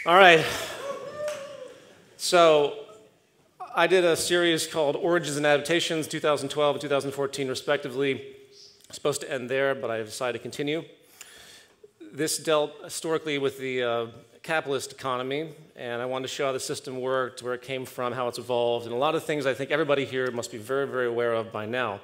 All right. So I did a series called Origins and Adaptations, 2012 and 2014 respectively. Supposed to end there, but I decided to continue. This dealt historically with the capitalist economy, and I wanted to show how the system worked, where it came from, how it's evolved, and a lot of things I think everybody here must be very, very aware of by now.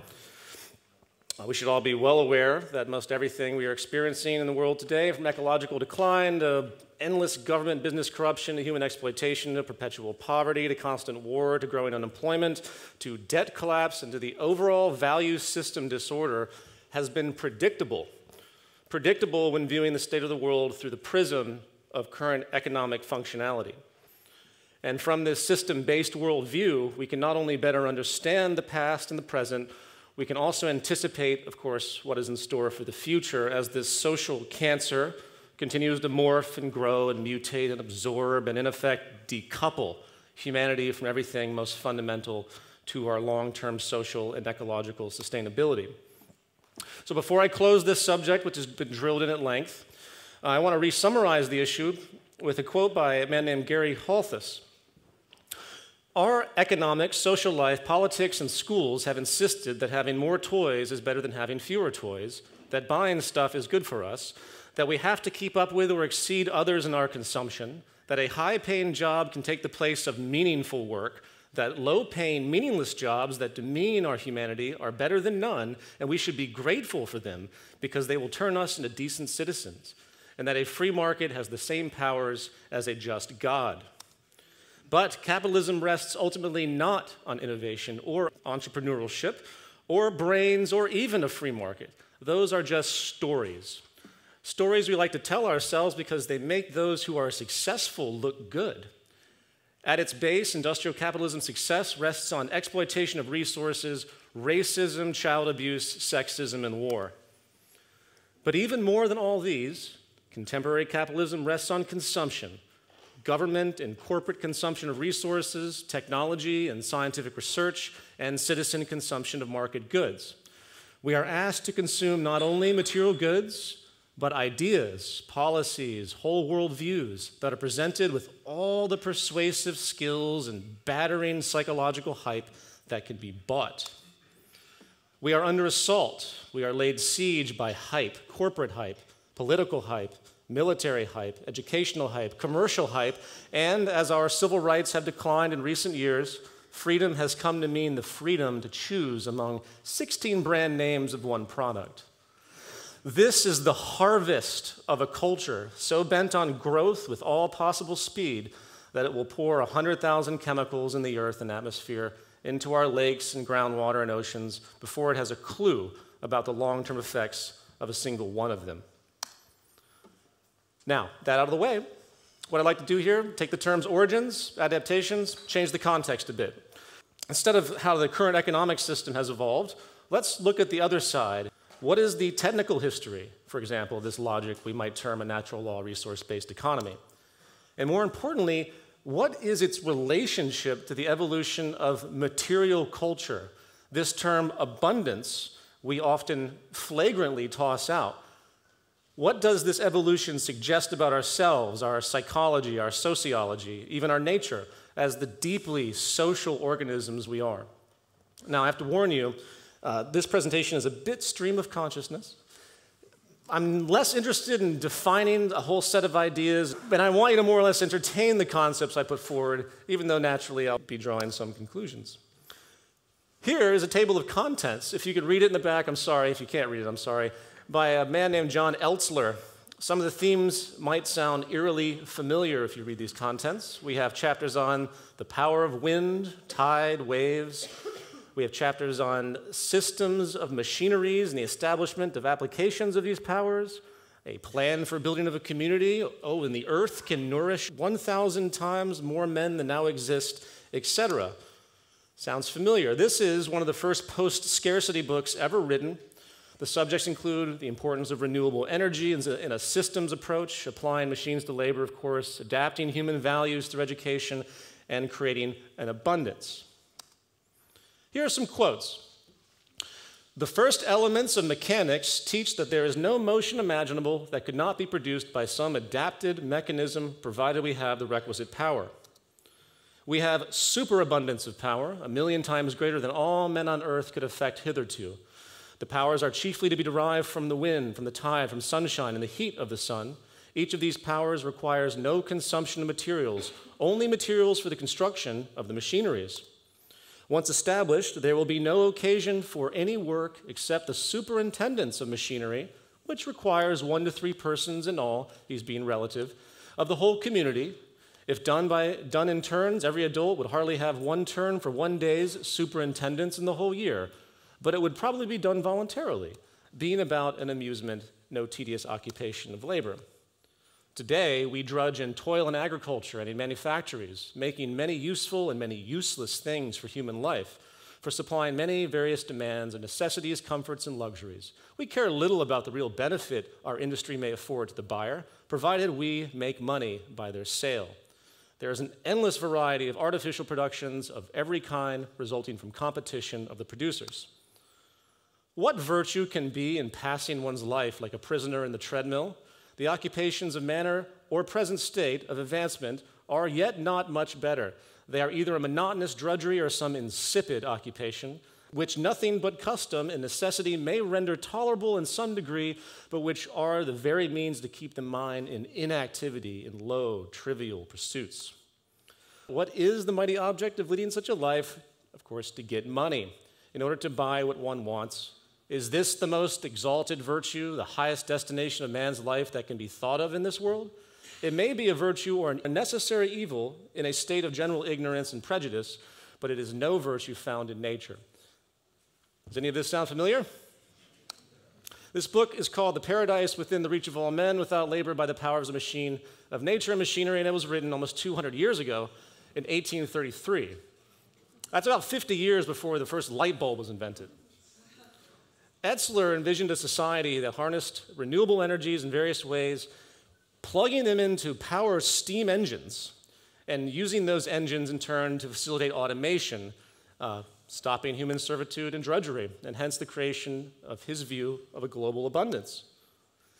We should all be well aware that most everything we are experiencing in the world today, from ecological decline to endless government business corruption to human exploitation to perpetual poverty to constant war to growing unemployment to debt collapse and to the overall value system disorder, has been predictable. Predictable when viewing the state of the world through the prism of current economic functionality. And from this system-based worldview, we can not only better understand the past and the present, we can also anticipate, of course, what is in store for the future as this social cancer continues to morph and grow and mutate and absorb and, in effect, decouple humanity from everything most fundamental to our long-term social and ecological sustainability. So before I close this subject, which has been drilled in at length, I want to re-summarize the issue with a quote by a man named Gary Halthus. Our economics, social life, politics, and schools have insisted that having more toys is better than having fewer toys, that buying stuff is good for us, that we have to keep up with or exceed others in our consumption, that a high-paying job can take the place of meaningful work, that low-paying, meaningless jobs that demean our humanity are better than none, and we should be grateful for them because they will turn us into decent citizens, and that a free market has the same powers as a just God. But capitalism rests ultimately not on innovation or entrepreneurship or brains or even a free market. Those are just stories. Stories we like to tell ourselves because they make those who are successful look good. At its base, industrial capitalism's success rests on exploitation of resources, racism, child abuse, sexism, and war. But even more than all these, contemporary capitalism rests on consumption. Government and corporate consumption of resources, technology and scientific research, and citizen consumption of market goods. We are asked to consume not only material goods, but ideas, policies, whole world views that are presented with all the persuasive skills and battering psychological hype that can be bought. We are under assault. We are laid siege by hype, corporate hype, political hype, military hype, educational hype, commercial hype, and as our civil rights have declined in recent years, freedom has come to mean the freedom to choose among 16 brand names of one product. This is the harvest of a culture so bent on growth with all possible speed that it will pour 100,000 chemicals in the earth and atmosphere into our lakes and groundwater and oceans before it has a clue about the long-term effects of a single one of them. Now, that out of the way, what I'd like to do here, take the terms origins, adaptations, change the context a bit. Instead of how the current economic system has evolved, let's look at the other side. What is the technical history, for example, of this logic we might term a natural law resource-based economy? And more importantly, what is its relationship to the evolution of material culture? This term abundance we often flagrantly toss out. What does this evolution suggest about ourselves, our psychology, our sociology, even our nature, as the deeply social organisms we are? Now, I have to warn you, this presentation is a bit stream of consciousness. I'm less interested in defining a whole set of ideas, and I want you to more or less entertain the concepts I put forward, even though naturally I'll be drawing some conclusions. Here is a table of contents. If you could read it in the back, I'm sorry. If you can't read it, I'm sorry. By a man named John Eltzler. Some of the themes might sound eerily familiar if you read these contents. We have chapters on the power of wind, tide, waves. We have chapters on systems of machineries and the establishment of applications of these powers, a plan for building of a community. Oh, and the earth can nourish 1,000 times more men than now exist, etc. Sounds familiar. This is one of the first post-scarcity books ever written. The subjects include the importance of renewable energy in a systems approach, applying machines to labor, of course, adapting human values through education, and creating an abundance. Here are some quotes. The first elements of mechanics teach that there is no motion imaginable that could not be produced by some adapted mechanism, provided we have the requisite power. We have superabundance of power, 1,000,000 times greater than all men on earth could effect hitherto. The powers are chiefly to be derived from the wind, from the tide, from sunshine, and the heat of the sun. Each of these powers requires no consumption of materials, only materials for the construction of the machineries. Once established, there will be no occasion for any work except the superintendence of machinery, which requires 1 to 3 persons in all, these being relative, of the whole community. If done in turns, every adult would hardly have 1 turn for 1 day's superintendence in the whole year, but it would probably be done voluntarily, being about an amusement, no tedious occupation of labor. Today, we drudge and toil in agriculture and in manufactories, making many useful and many useless things for human life, for supplying many various demands and necessities, comforts, and luxuries. We care little about the real benefit our industry may afford to the buyer, provided we make money by their sale. There is an endless variety of artificial productions of every kind resulting from competition of the producers. What virtue can be in passing one's life like a prisoner in the treadmill? The occupations of manner or present state of advancement are yet not much better. They are either a monotonous drudgery or some insipid occupation, which nothing but custom and necessity may render tolerable in some degree, but which are the very means to keep the mind in inactivity in low, trivial pursuits. What is the mighty object of leading such a life? Of course, to get money in order to buy what one wants. Is this the most exalted virtue, the highest destination of man's life that can be thought of in this world? It may be a virtue or a necessary evil in a state of general ignorance and prejudice, but it is no virtue found in nature. Does any of this sound familiar? This book is called The Paradise Within the Reach of All Men, Without Labor by the Powers of Machine, of Nature and Machinery, and it was written almost 200 years ago in 1833. That's about 50 years before the first light bulb was invented. Etzler envisioned a society that harnessed renewable energies in various ways, plugging them into power steam engines and using those engines in turn to facilitate automation, stopping human servitude and drudgery, and hence the creation of his view of a global abundance.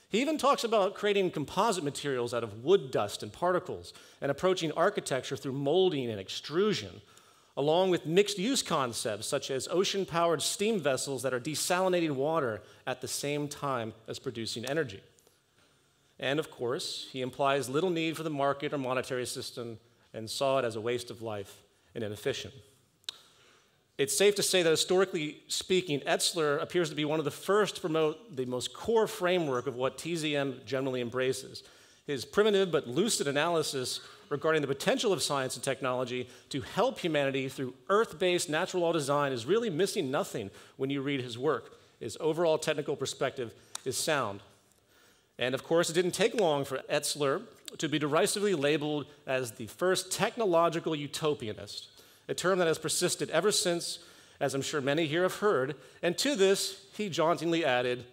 He even talks about creating composite materials out of wood dust and particles and approaching architecture through molding and extrusion, along with mixed-use concepts such as ocean-powered steam vessels that are desalinating water at the same time as producing energy. And of course, he implies little need for the market or monetary system and saw it as a waste of life and inefficient. It's safe to say that historically speaking, Etzler appears to be one of the first to promote the most core framework of what TZM generally embraces. His primitive but lucid analysis regarding the potential of science and technology to help humanity through earth-based natural law design is really missing nothing when you read his work. His overall technical perspective is sound. And of course, it didn't take long for Etzler to be derisively labeled as the first technological utopianist, a term that has persisted ever since, as I'm sure many here have heard. And to this, he jauntily added,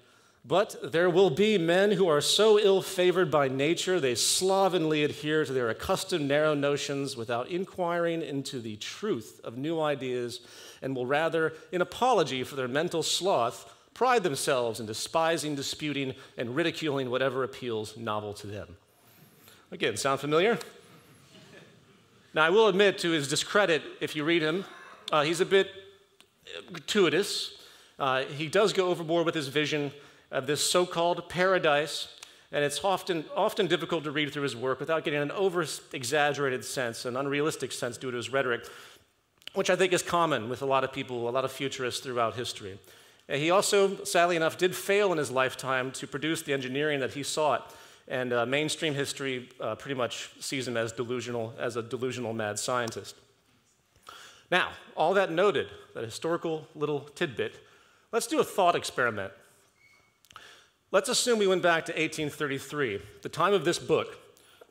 "But there will be men who are so ill-favored by nature they slovenly adhere to their accustomed narrow notions without inquiring into the truth of new ideas, and will rather, in apology for their mental sloth, pride themselves in despising, disputing, and ridiculing whatever appeals novel to them." Again, sound familiar? Now, I will admit to his discredit, if you read him, he's a bit gratuitous. He does go overboard with his vision of this so-called paradise, and it's often difficult to read through his work without getting an over-exaggerated sense, an unrealistic sense due to his rhetoric, which I think is common with a lot of people, a lot of futurists throughout history. And he also, sadly enough, did fail in his lifetime to produce the engineering that he sought, and mainstream history pretty much sees him as a delusional mad scientist. Now, all that noted, that historical little tidbit, let's do a thought experiment. Let's assume we went back to 1833, the time of this book,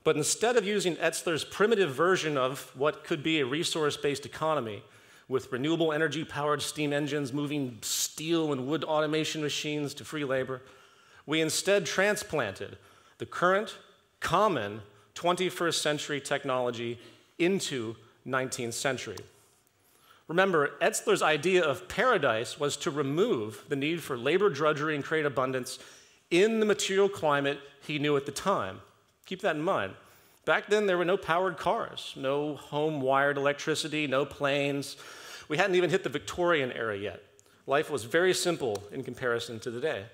but instead of using Etzler's primitive version of what could be a resource-based economy with renewable energy-powered steam engines moving steel and wood automation machines to free labor, we instead transplanted the current, common 21st century technology into 19th century. Remember, Etzler's idea of paradise was to remove the need for labor, drudgery, and create abundance in the material climate he knew at the time. Keep that in mind. Back then, there were no powered cars, no home-wired electricity, no planes. We hadn't even hit the Victorian era yet. Life was very simple in comparison to today.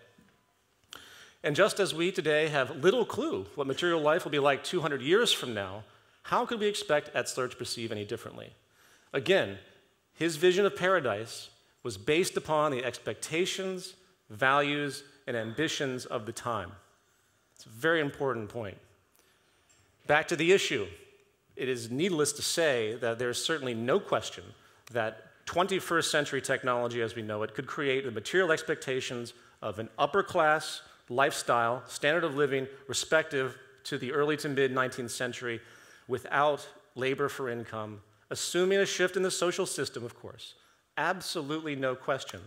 And just as we today have little clue what material life will be like 200 years from now, how could we expect Etzler to perceive any differently? Again, his vision of paradise was based upon the expectations, values, and ambitions of the time. It's a very important point. Back to the issue. It is needless to say that there's certainly no question that 21st century technology as we know it could create the material expectations of an upper class lifestyle, standard of living, respective to the early to mid 19th century without labor for income, assuming a shift in the social system, of course. Absolutely no question.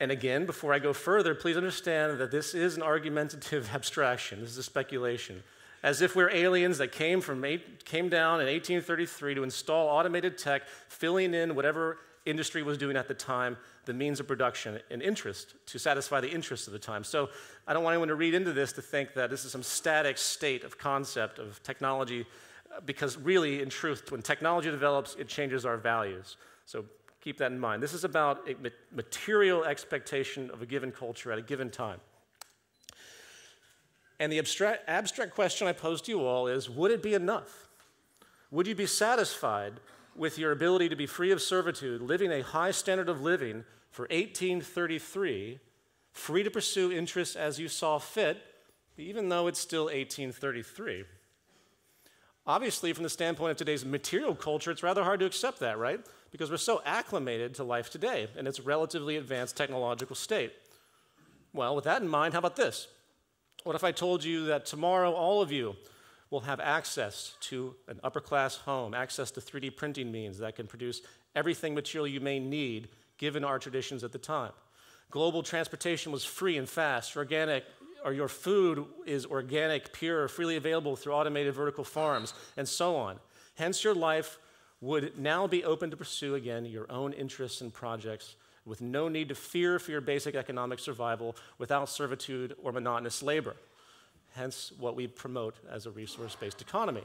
And again, before I go further, please understand that this is an argumentative abstraction. This is a speculation. As if we're aliens that came down in 1833 to install automated tech, filling in whatever industry was doing at the time, the means of production and interest to satisfy the interests of the time. So I don't want anyone to read into this to think that this is some static state of concept of technology, because really, in truth, when technology develops, it changes our values. So keep that in mind. This is about a material expectation of a given culture at a given time. And the abstract question I pose to you all is, would it be enough? Would you be satisfied with your ability to be free of servitude, living a high standard of living for 1833, free to pursue interests as you saw fit, even though it's still 1833? Obviously, from the standpoint of today's material culture, it's rather hard to accept that, right? Because we're so acclimated to life today in its relatively advanced technological state. Well, with that in mind, how about this? What if I told you that tomorrow all of you will have access to an upper-class home, access to 3D printing means that can produce everything material you may need given our traditions at the time? Global transportation was free and fast, organic, or your food is organic, pure, freely available through automated vertical farms, and so on. Hence, your life would now be open to pursue, again, your own interests and projects with no need to fear for your basic economic survival without servitude or monotonous labor. Hence, what we promote as a resource-based economy.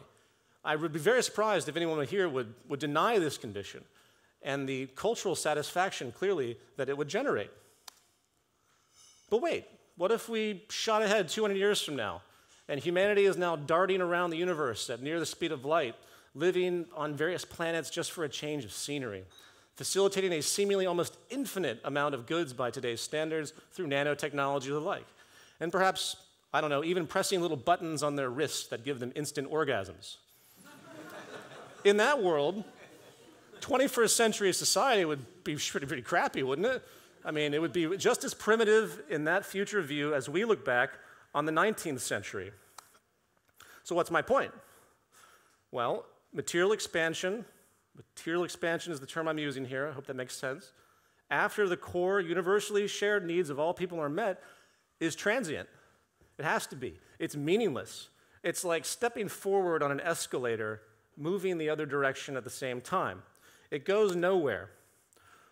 I would be very surprised if anyone here would deny this condition and the cultural satisfaction, clearly, that it would generate. But wait, what if we shot ahead 200 years from now, and humanity is now darting around the universe at near the speed of light, living on various planets just for a change of scenery, facilitating a seemingly almost infinite amount of goods by today's standards through nanotechnology and the like, and perhaps, I don't know, even pressing little buttons on their wrists that give them instant orgasms. In that world, 21st century society would be pretty crappy, wouldn't it? I mean, it would be just as primitive in that future view as we look back on the 19th century. So what's my point? Well, material expansion is the term I'm using here, I hope that makes sense, after the core universally shared needs of all people are met, is transient. It has to be. It's meaningless. It's like stepping forward on an escalator, moving the other direction at the same time. It goes nowhere.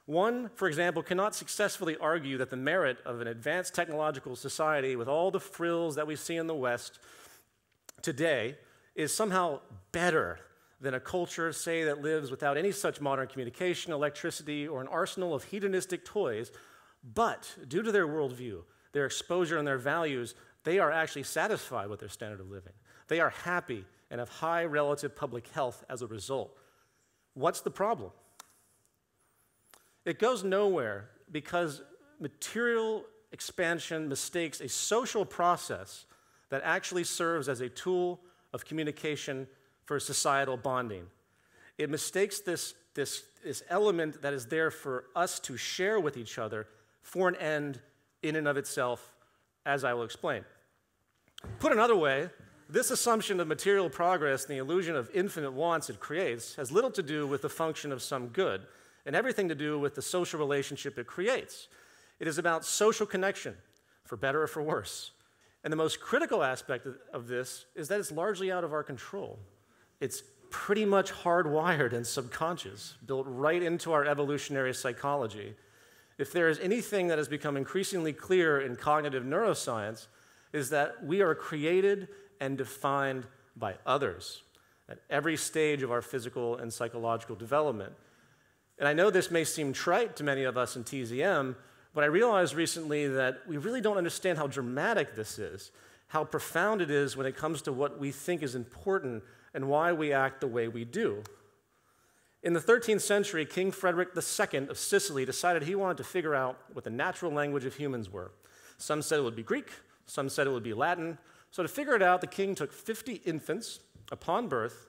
One, for example, cannot successfully argue that the merit of an advanced technological society with all the frills that we see in the West today is somehow better than a culture, say, that lives without any such modern communication, electricity, or an arsenal of hedonistic toys, but due to their worldview, their exposure and their values, they are actually satisfied with their standard of living. They are happy and have high relative public health as a result. What's the problem? It goes nowhere because material expansion mistakes a social process that actually serves as a tool of communication for societal bonding. It mistakes this element that is there for us to share with each other for an end in and of itself, as I will explain. Put another way, this assumption of material progress and the illusion of infinite wants it creates has little to do with the function of some good and everything to do with the social relationship it creates. It is about social connection, for better or for worse. And the most critical aspect of this is that it's largely out of our control. It's pretty much hardwired and subconscious, built right into our evolutionary psychology. If there is anything that has become increasingly clear in cognitive neuroscience, is that we are created and defined by others at every stage of our physical and psychological development. And I know this may seem trite to many of us in TZM, but I realized recently that we really don't understand how dramatic this is, how profound it is when it comes to what we think is important and why we act the way we do. In the 13th century, King Frederick II of Sicily decided he wanted to figure out what the natural language of humans were. Some said it would be Greek, some said it would be Latin. So to figure it out, the king took 50 infants upon birth,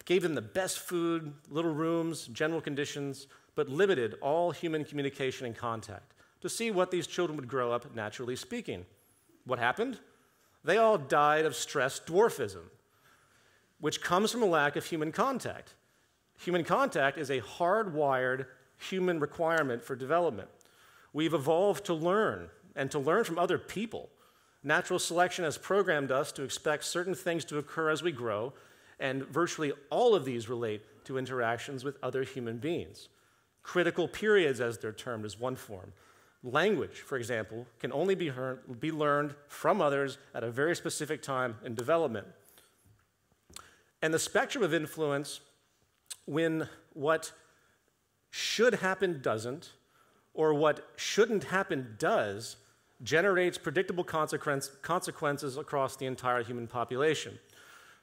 gave them the best food, little rooms, general conditions, but limited all human communication and contact to see what these children would grow up naturally speaking. What happened? They all died of stress dwarfism, which comes from a lack of human contact. Human contact is a hardwired human requirement for development. We've evolved to learn, and to learn from other people. Natural selection has programmed us to expect certain things to occur as we grow, and virtually all of these relate to interactions with other human beings. Critical periods, as they're termed, is one form. Language, for example, can only be learned from others at a very specific time in development. And the spectrum of influence, when what should happen doesn't, or what shouldn't happen does, generates predictable consequences across the entire human population.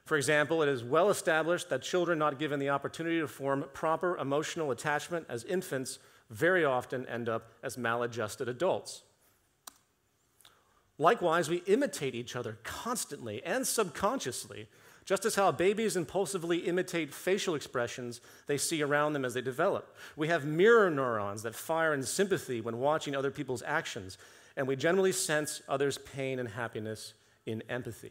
For example, it is well established that children not given the opportunity to form proper emotional attachment as infants very often end up as maladjusted adults. Likewise, we imitate each other constantly and subconsciously, just as how babies impulsively imitate facial expressions they see around them as they develop. We have mirror neurons that fire in sympathy when watching other people's actions, and we generally sense others' pain and happiness in empathy.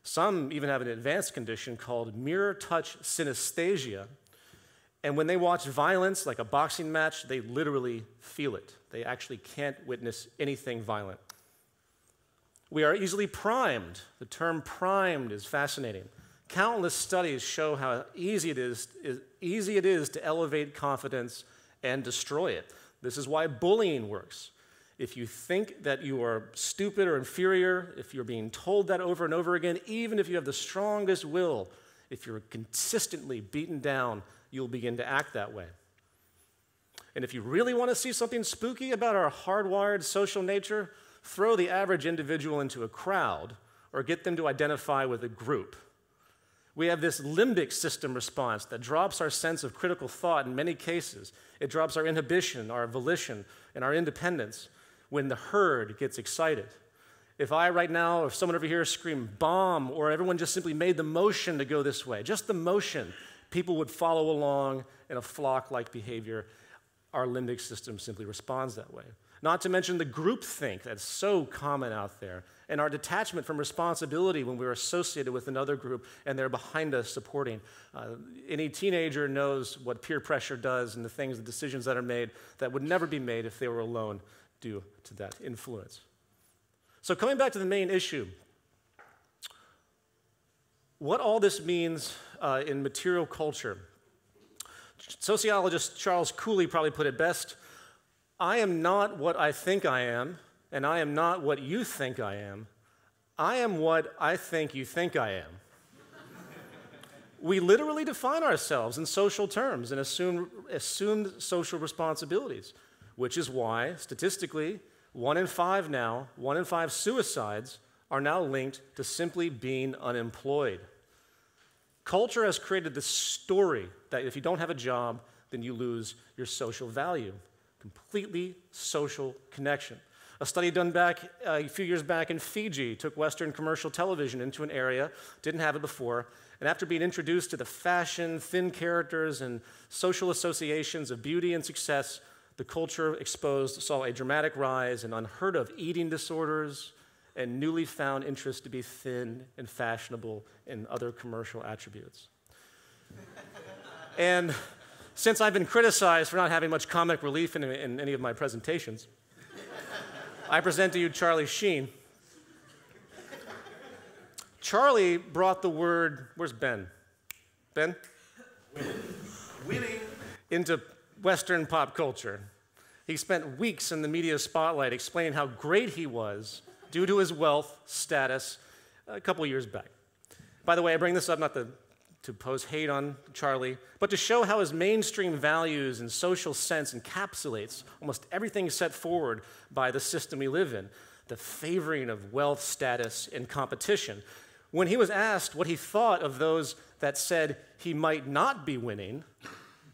Some even have an advanced condition called mirror touch synesthesia, and when they watch violence, like a boxing match, they literally feel it. They actually can't witness anything violent. We are easily primed. The term primed is fascinating. Countless studies show how easy it is to elevate confidence and destroy it. This is why bullying works. If you think that you are stupid or inferior, if you're being told that over and over again, even if you have the strongest will, if you're consistently beaten down, you'll begin to act that way. And if you really want to see something spooky about our hardwired social nature, throw the average individual into a crowd or get them to identify with a group. We have this limbic system response that drops our sense of critical thought in many cases. It drops our inhibition, our volition, and our independence when the herd gets excited. If I right now, if someone over here screamed bomb, or everyone just simply made the motion to go this way, just the motion, people would follow along in a flock-like behavior. Our limbic system simply responds that way. Not to mention the groupthink that's so common out there, and our detachment from responsibility when we're associated with another group and they're behind us supporting. Any teenager knows what peer pressure does and the decisions that are made that would never be made if they were alone due to that influence. So coming back to the main issue, what all this means in material culture. Sociologist Charles Cooley probably put it best: I am not what I think I am, and I am not what you think I am. I am what I think you think I am. We literally define ourselves in social terms and assumed social responsibilities, which is why, statistically, 1 in 5 suicides are now linked to simply being unemployed. Culture has created this story that if you don't have a job, then you lose your social value. Completely social connection. A study done back a few years back in Fiji took Western commercial television into an area, didn't have it before, and after being introduced to the fashion, thin characters, and social associations of beauty and success, the culture exposed saw a dramatic rise in unheard of eating disorders and newly found interest to be thin and fashionable and other commercial attributes. And since I've been criticized for not having much comic relief in any of my presentations, I present to you Charlie Sheen. Charlie brought the word, where's Ben? Ben? Winning. Into Western pop culture. He spent weeks in the media spotlight explaining how great he was due to his wealth, status, a couple years back. By the way, I bring this up not to pose hate on Charlie, but to show how his mainstream values and social sense encapsulates almost everything set forward by the system we live in, the favoring of wealth, status, and competition. When he was asked what he thought of those that said he might not be winning,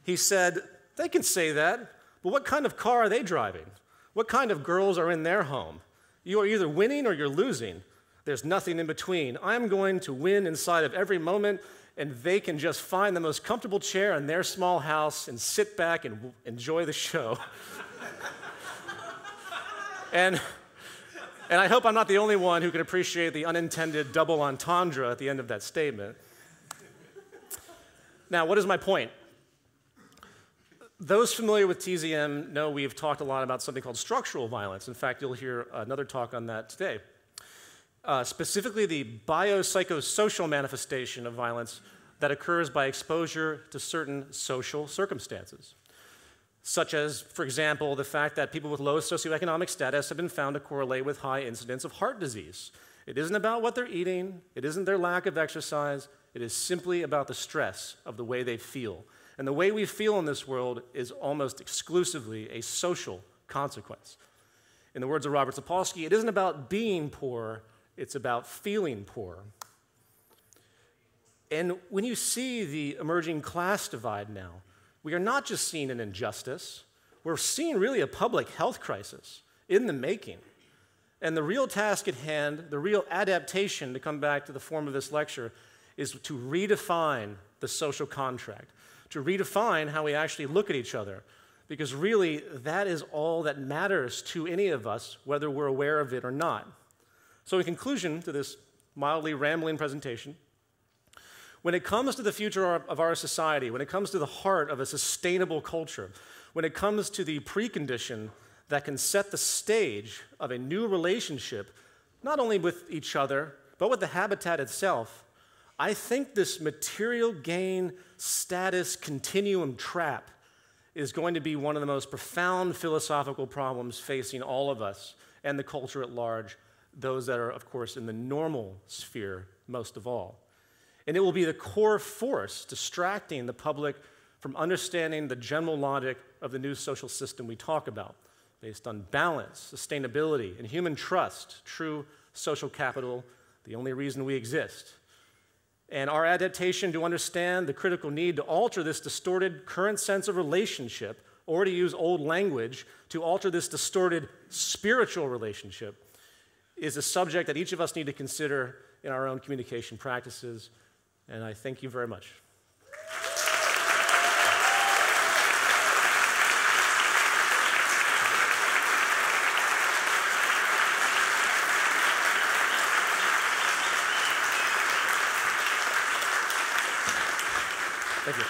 he said, "They can say that, but what kind of car are they driving? What kind of girls are in their home? You are either winning or you're losing. There's nothing in between. I'm going to win inside of every moment, and they can just find the most comfortable chair in their small house and sit back and enjoy the show." And I hope I'm not the only one who can appreciate the unintended double entendre at the end of that statement. Now, what is my point? Those familiar with TZM know we've talked a lot about something called structural violence. In fact, you'll hear another talk on that today. Specifically, the biopsychosocial manifestation of violence that occurs by exposure to certain social circumstances, such as, for example, the fact that people with low socioeconomic status have been found to correlate with high incidence of heart disease. It isn't about what they're eating. It isn't their lack of exercise. It is simply about the stress of the way they feel. And the way we feel in this world is almost exclusively a social consequence. In the words of Robert Sapolsky, it isn't about being poor, it's about feeling poor. And when you see the emerging class divide now, we are not just seeing an injustice, we're seeing really a public health crisis in the making. And the real task at hand, the real adaptation, to come back to the form of this lecture, is to redefine the social contract, to redefine how we actually look at each other. Because really, that is all that matters to any of us, whether we're aware of it or not. So in conclusion to this mildly rambling presentation, when it comes to the future of our society, when it comes to the heart of a sustainable culture, when it comes to the precondition that can set the stage of a new relationship, not only with each other, but with the habitat itself, I think this material gain status continuum trap is going to be one of the most profound philosophical problems facing all of us and the culture at large, those that are, of course, in the normal sphere most of all. And it will be the core force distracting the public from understanding the general logic of the new social system we talk about, based on balance, sustainability, and human trust, true social capital, the only reason we exist. And our adaptation to understand the critical need to alter this distorted current sense of relationship, or to use old language, to alter this distorted spiritual relationship, is a subject that each of us need to consider in our own communication practices. And I thank you very much. Thank you.